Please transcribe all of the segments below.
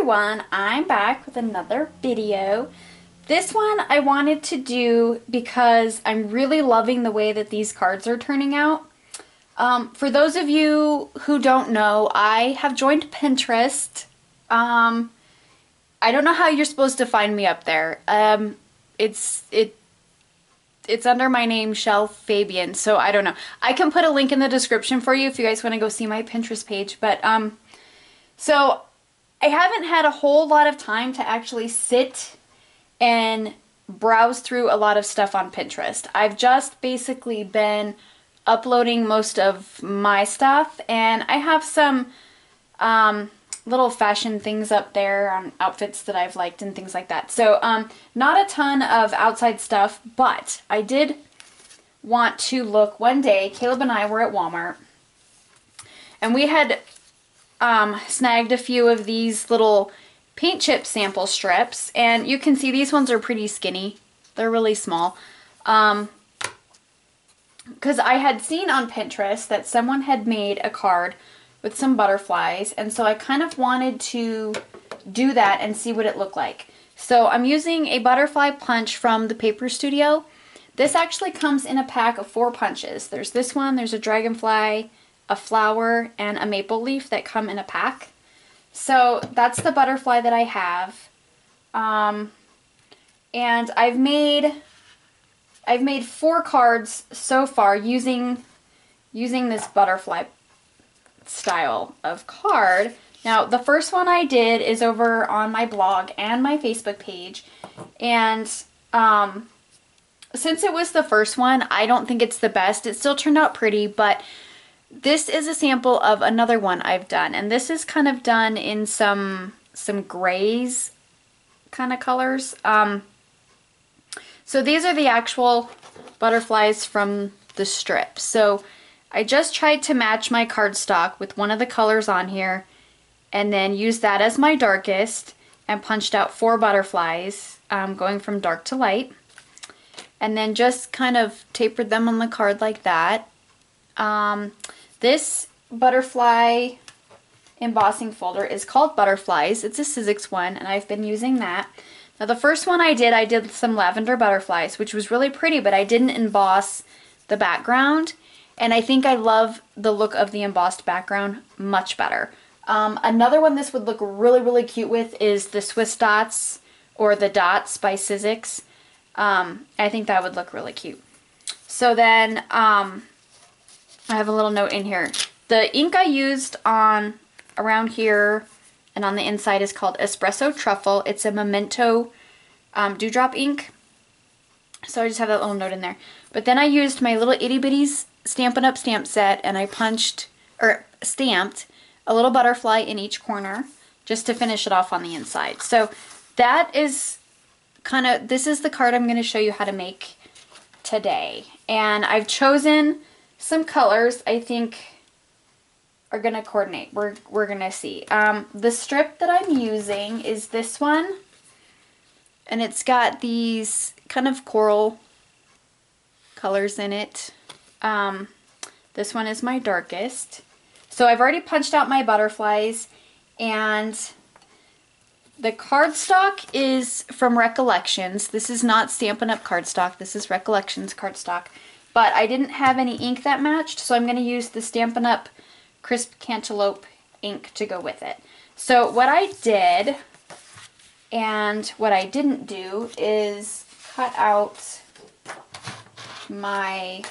everyone, I'm back with another video. This one I wanted to do because I'm really loving the way that these cards are turning out. For those of you who don't know, I have joined Pinterest. I don't know how you're supposed to find me up there. It's under my name, Shell Fabian, so I don't know. I can put a link in the description for you if you guys want to go see my Pinterest page, but so I haven't had a whole lot of time to actually sit and browse through a lot of stuff on Pinterest. I've just basically been uploading most of my stuff, and I have some little fashion things up there on outfits that I've liked and things like that. So not a ton of outside stuff, but I did want to look. One day, Caleb and I were at Walmart, and we had snagged a few of these little paint chip sample strips, and you can see these ones are pretty skinny. They're really small. Because I had seen on Pinterest that someone had made a card with some butterflies, and so I kind of wanted to do that and see what it looked like. So I'm using a butterfly punch from the Paper Studio. This actually comes in a pack of 4 punches. There's this one, there's a dragonfly, a flower, and a maple leaf that come in a pack. So that's the butterfly that I have. And I've made 4 cards so far using this butterfly style of card. Now, the first one I did is over on my blog and my Facebook page, and since it was the first one, I don't think it's the best. It still turned out pretty, but this is a sample of another one I've done, and this is kind of done in some grays kind of colors. So these are the actual butterflies from the strip. So I just tried to match my cardstock with one of the colors on here, and then used that as my darkest and punched out 4 butterflies, going from dark to light, and then just kind of tapered them on the card like that. This butterfly embossing folder is called Butterflies. It's a Sizzix one, and I've been using that. Now, the first one I did some lavender butterflies, which was really pretty, but I didn't emboss the background, and I think I love the look of the embossed background much better. Another one this would look really, really cute with is the Swiss Dots, or the Dots by Sizzix. I think that would look really cute. So then, I have a little note in here. The ink I used around here and on the inside is called Espresso Truffle. It's a Memento Dewdrop ink. So I just have that little note in there. But then I used my little itty bitties Stampin' Up! Stamp set, and I stamped a little butterfly in each corner just to finish it off on the inside. So that is this is the card I'm going to show you how to make today. And I've chosen some colors I think are going to coordinate. We're going to see. The strip that I'm using is this one, and it's got these kind of coral colors in it. This one is my darkest. So I've already punched out my butterflies, and the cardstock is from Recollections. This is not Stampin' Up! Cardstock. This is Recollections cardstock. But I didn't have any ink that matched, so I'm going to use the Stampin' Up! Crisp Cantaloupe ink to go with it. So what I did, and what I didn't do, is cut out my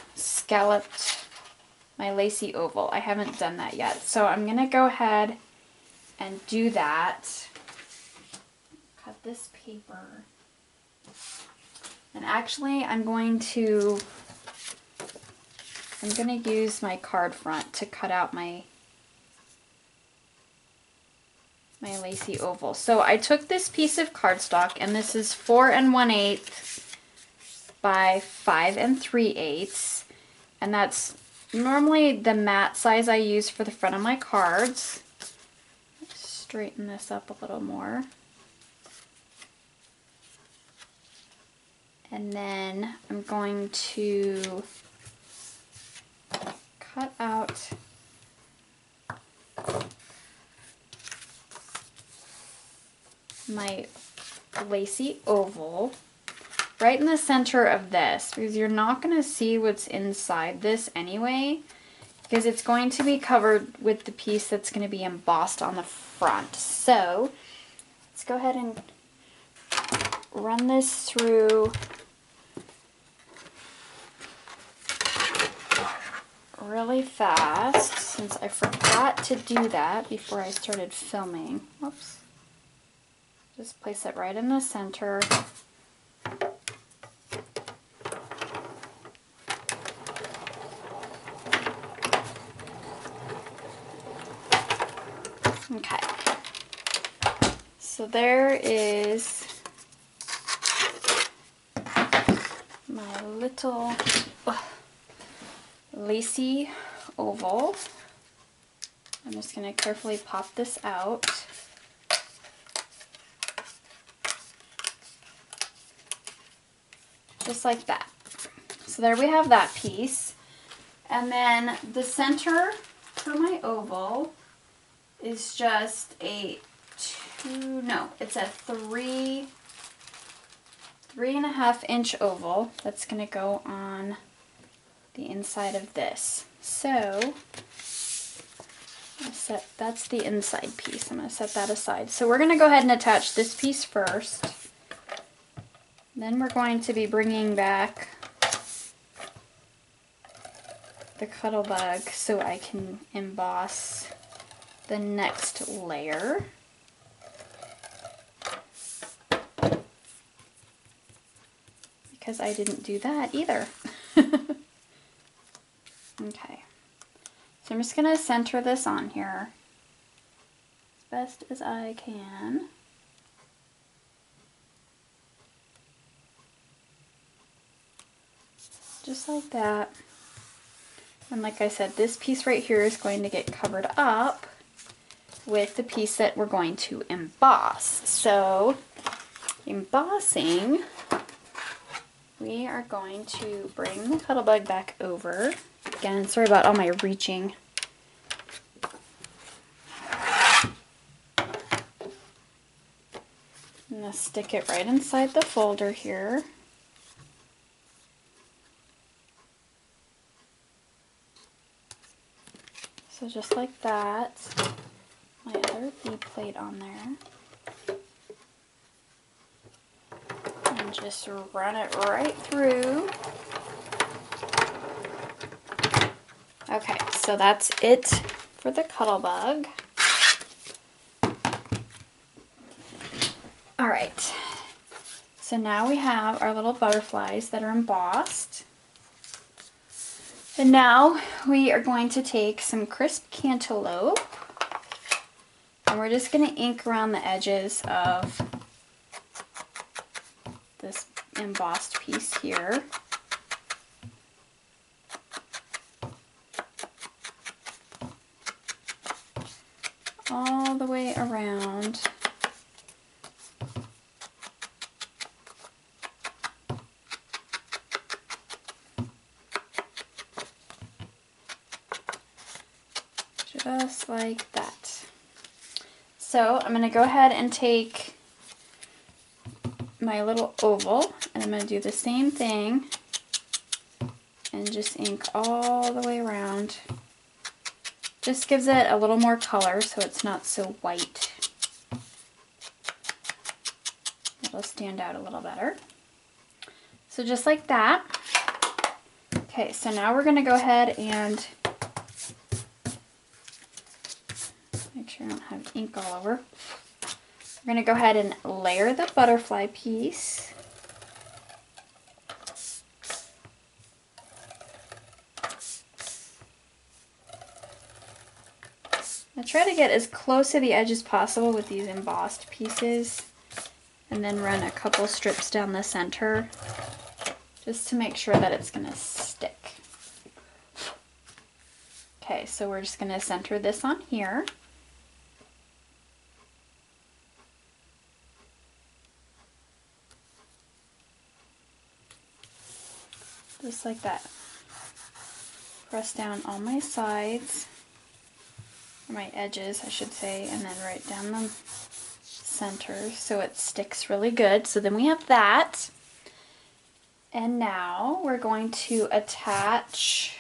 lacy oval. I haven't done that yet. So I'm going to go ahead and do that. Cut this paper. And actually I'm going to use my card front to cut out my lacy oval. So I took this piece of cardstock, and this is 4 1/8 by 5 3/8, and that's normally the mat size I use for the front of my cards. Let's straighten this up a little more. And then I'm going to cut out my lacy oval right in the center of this, because you're not going to see what's inside this anyway, because it's going to be covered with the piece that's going to be embossed on the front. So let's go ahead and run this through really fast, since I forgot to do that before I started filming. Whoops. Just place it right in the center. Okay. So there is my little lacy oval. I'm just going to carefully pop this out. Just like that. So there we have that piece. And then the center for my oval is just a it's a 3.5 inch oval that's going to go on the inside of this. So that's the inside piece. I'm going to set that aside. So we're going to go ahead and attach this piece first. Then we're going to be bringing back the Cuttlebug so I can emboss the next layer. Because I didn't do that either. Okay. So I'm just going to center this on here as best as I can. Just like that. And like I said, this piece right here is going to get covered up with the piece that we're going to emboss. So, embossing, we are going to bring the Cuttlebug back over. Again, sorry about all my reaching. I'm going to stick it right inside the folder here. So just like that, my other bead plate on there. And just run it right through. Okay, so that's it for the Cuttlebug. Alright, so now we have our little butterflies that are embossed. And now we are going to take some crisp cantaloupe, and we're just going to ink around the edges of this embossed piece here. All the way around. Just like that. So I'm going to go ahead and take my little oval, and I'm going to do the same thing and just ink all the way around. Just gives it a little more color so it's not so white. It'll stand out a little better. So just like that. Okay, so now we're going to go ahead and make sure I don't have ink all over. We're going to go ahead and layer the butterfly piece. I try to get as close to the edge as possible with these embossed pieces, and then run a couple strips down the center just to make sure that it's going to stick. Okay, so we're just going to center this on here. Just like that. Press down all my sides, or my edges I should say, and then right down the center so it sticks really good. So then we have that. And now we're going to attach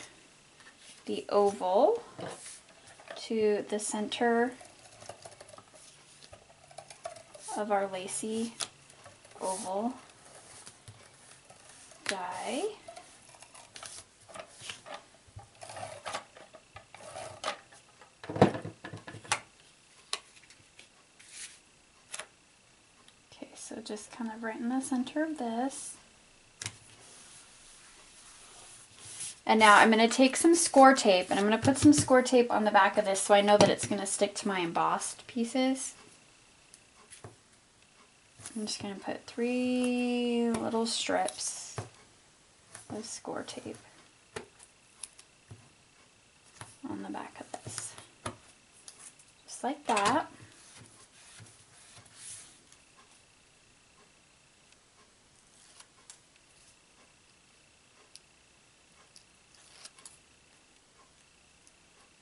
the oval to the center of our lacy oval die. Okay, so just kind of right in the center of this. And now I'm going to take some score tape and I'm going to put some score tape on the back of this so I know that it's going to stick to my embossed pieces. I'm just going to put 3 little strips of score tape on the back of this. Just like that.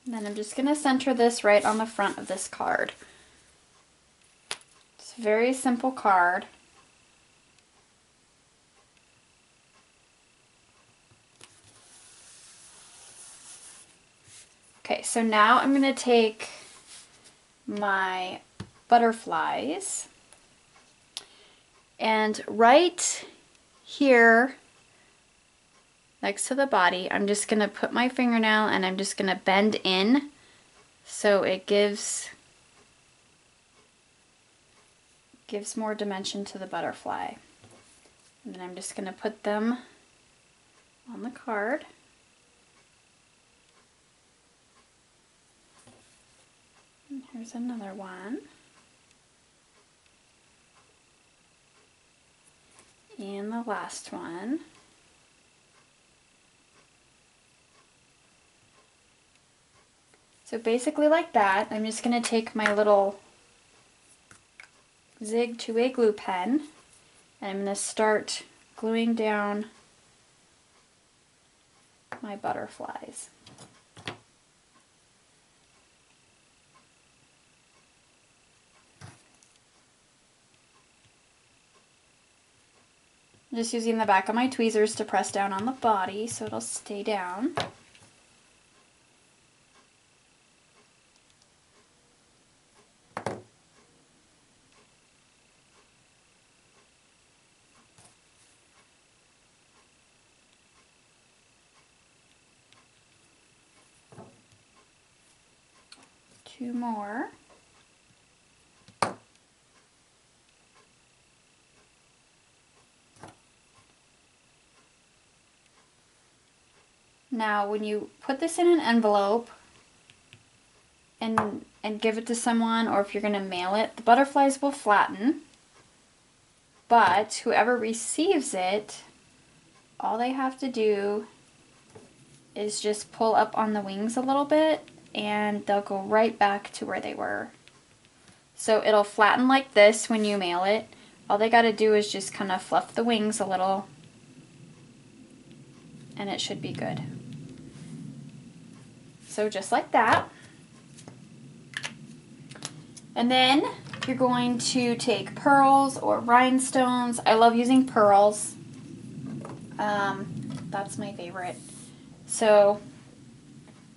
And then I'm just going to center this right on the front of this card. It's a very simple card. Okay, so now I'm going to take my butterflies and right here next to the body, I'm just going to put my fingernail and I'm just going to bend in so it gives more dimension to the butterfly. And then I'm just going to put them on the card. And here's another one. And the last one. So basically like that, I'm just going to take my little Zig 2A glue pen and I'm going to start gluing down my butterflies. I'm just using the back of my tweezers to press down on the body so it'll stay down. Two more. Now when you put this in an envelope and give it to someone, or if you're going to mail it, the butterflies will flatten, but whoever receives it, all they have to do is just pull up on the wings a little bit and they'll go right back to where they were. So it'll flatten like this when you mail it. All they got to do is just kind of fluff the wings a little and it should be good. So just like that. And then you're going to take pearls or rhinestones. I love using pearls. That's my favorite. So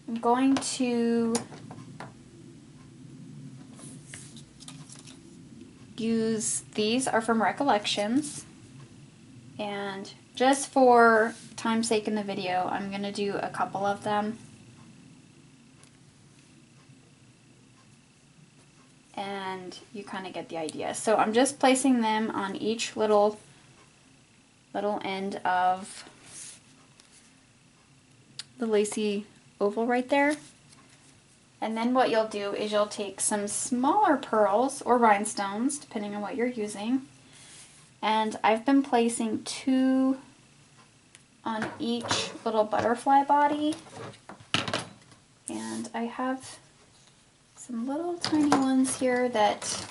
I'm going to use, these are from Recollections, and just for time's sake in the video, I'm going to do a couple of them. And you kind of get the idea. So I'm just placing them on each little end of the lacy oval right there. And then what you'll do is you'll take some smaller pearls or rhinestones, depending on what you're using. And I've been placing 2 on each little butterfly body. And I have some little tiny ones here that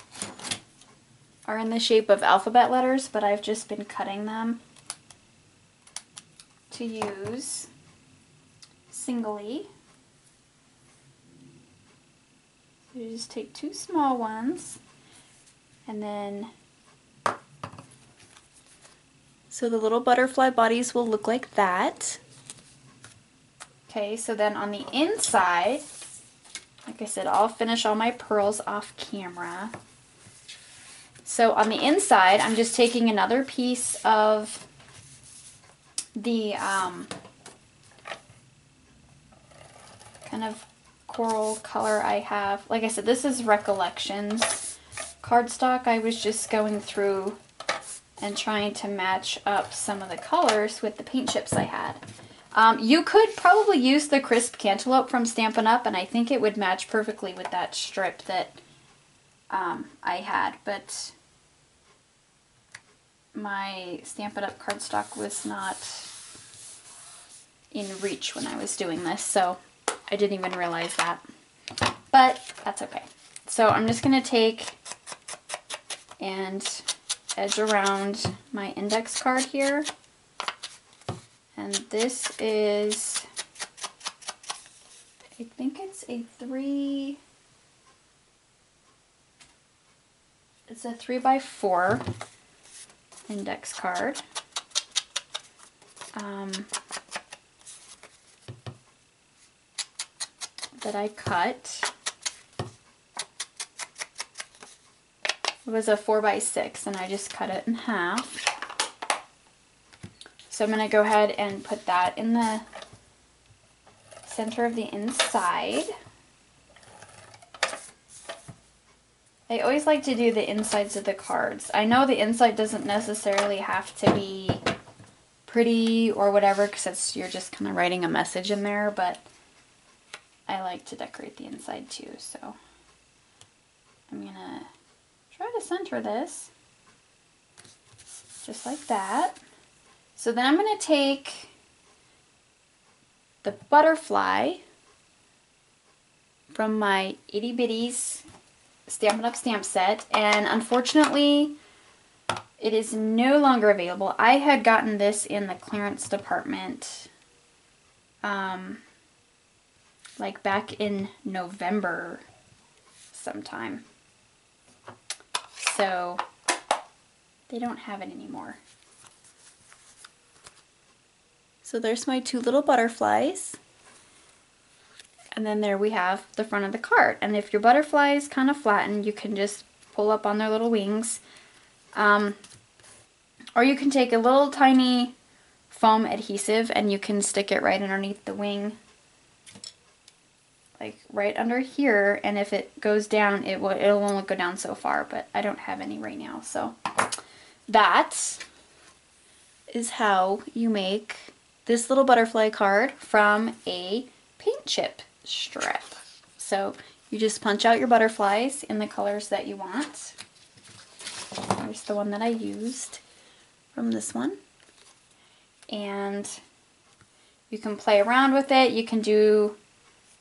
are in the shape of alphabet letters, but I've just been cutting them to use singly. So you just take 2 small ones And then, so the little butterfly bodies will look like that. Okay, so then on the inside, like I said, I'll finish all my pearls off camera. So on the inside, I'm just taking another piece of the kind of coral color I have. Like I said, this is Recollections cardstock. I was just going through and trying to match up some of the colors with the paint chips I had. You could probably use the Crisp Cantaloupe from Stampin' Up! And I think it would match perfectly with that strip that I had, but my Stampin' Up! Cardstock was not in reach when I was doing this, so I didn't even realize that. But that's okay. So I'm just going to take and edge around my index card here. And this is, I think it's a 3x4 index card. That I cut. It was a 4x6 and I just cut it in half. So I'm going to go ahead and put that in the center of the inside. I always like to do the insides of the cards. I know the inside doesn't necessarily have to be pretty or whatever, because you're just kind of writing a message in there, but I like to decorate the inside too. So I'm going to try to center this just like that. So then I'm going to take the butterfly from my Itty Bitties Stampin' Up! Stamp set, and unfortunately it is no longer available. I had gotten this in the clearance department like back in November sometime. So they don't have it anymore. So there's my two little butterflies. And then there we have the front of the card. And if your butterfly is kind of flattened, you can just pull up on their little wings. Or you can take a little tiny foam adhesive and you can stick it right underneath the wing. Like right under here. And if it goes down, it'll only go down so far. But I don't have any right now. So that is how you make this little butterfly card from a paint chip strip. So you just punch out your butterflies in the colors that you want. Here's the one that I used from this one. And you can play around with it. You can do,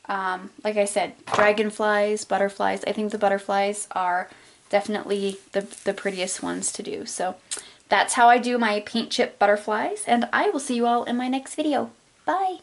like I said, dragonflies, butterflies. I think the butterflies are definitely the prettiest ones to do. So that's how I do my paint chip butterflies, and I will see you all in my next video. Bye!